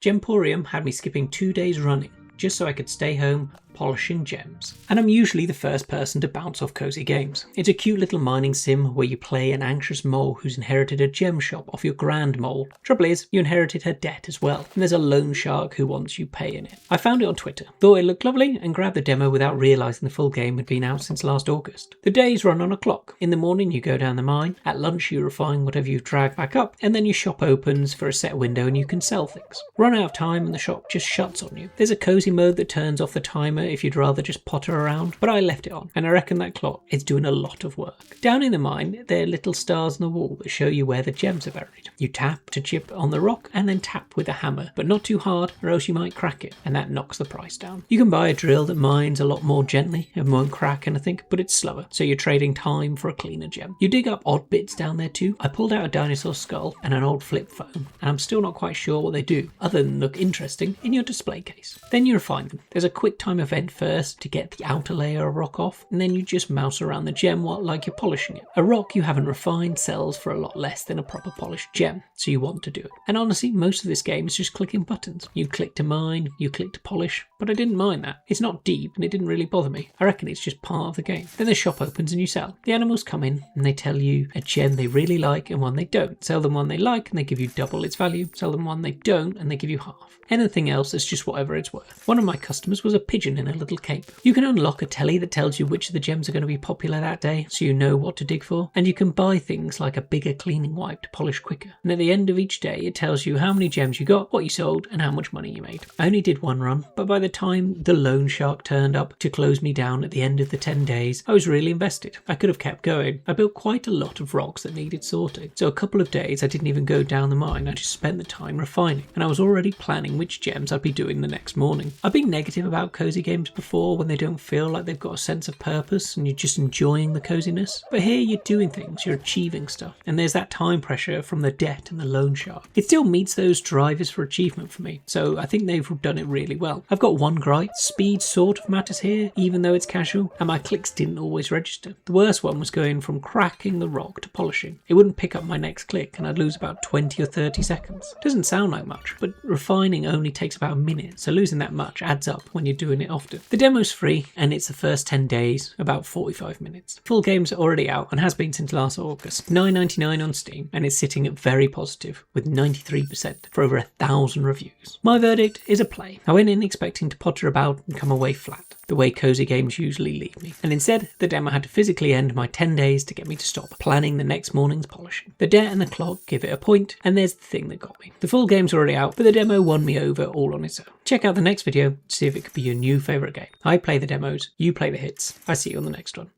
Gemporium had me skipping 2 days running just so I could stay home polishing gems. And I'm usually the first person to bounce off cozy games. It's a cute little mining sim where you play an anxious mole who's inherited a gem shop off your grand mole. Trouble is, you inherited her debt as well, and there's a loan shark who wants you paying it. I found it on Twitter, thought it looked lovely, and grabbed the demo without realising the full game had been out since last August. The days run on a clock. In the morning you go down the mine, at lunch you refine whatever you've dragged back up, and then your shop opens for a set window and you can sell things. Run out of time and the shop just shuts on you. There's a cozy mode that turns off the timer if you'd rather just potter around, but I left it on, and I reckon that clock is doing a lot of work. Down in the mine, there are little stars on the wall that show you where the gems are buried. You tap to chip on the rock, and then tap with a hammer, but not too hard or else you might crack it, and that knocks the price down. You can buy a drill that mines a lot more gently and won't crack anything, but it's slower, so you're trading time for a cleaner gem. You dig up odd bits down there too. I pulled out a dinosaur skull and an old flip phone, and I'm still not quite sure what they do, other than look interesting in your display case. Then you refine them. There's a quick time event first to get the outer layer of rock off, and then you just mouse around the gem like you're polishing it. A rock you haven't refined sells for a lot less than a proper polished gem, so you want to do it. And honestly, most of this game is just clicking buttons. You click to mine, you click to polish, but I didn't mind that. It's not deep and it didn't really bother me. I reckon it's just part of the game. Then the shop opens and you sell. The animals come in and they tell you a gem they really like and one they don't. Sell them one they like and they give you double its value. Sell them one they don't and they give you half. Anything else is just whatever it's worth. One of my customers was a pigeon in a little cape. You can unlock a telly that tells you which of the gems are going to be popular that day, so you know what to dig for. And you can buy things like a bigger cleaning wipe to polish quicker. And at the end of each day, it tells you how many gems you got, what you sold, and how much money you made. I only did one run, but by the time the loan shark turned up to close me down at the end of the 10 days, I was really invested. I could have kept going. I built quite a lot of rocks that needed sorting. So a couple of days, I didn't even go down the mine. I just spent the time refining. And I was already planning which gems I'd be doing the next morning. I've been negative about cozy games before when they don't feel like they've got a sense of purpose and you're just enjoying the coziness. But here you're doing things, you're achieving stuff, and there's that time pressure from the debt and the loan shark. It still meets those drivers for achievement for me, so I think they've done it really well. I've got one gripe: speed sort of matters here, even though it's casual, and my clicks didn't always register. The worst one was going from cracking the rock to polishing. It wouldn't pick up my next click and I'd lose about 20 or 30 seconds. Doesn't sound like much, but refining only takes about a minute, so losing that much adds up when you're doing it often. The demo's free and it's the first 10 days, about 45 minutes. Full game's already out and has been since last August. $9.99 on Steam, and it's sitting at very positive with 93% for over 1,000 reviews. My verdict is a play. I went in expecting to potter about and come away flat, the way cozy games usually leave me. And instead, the demo had to physically end my 10 days to get me to stop planning the next morning's polishing. The debt and the clock give it a point, and there's the thing that got me. The full game's already out, but the demo won me over all on its own. Check out the next video to see if it could be your new favourite game. I play the demos, you play the hits. I see you on the next one.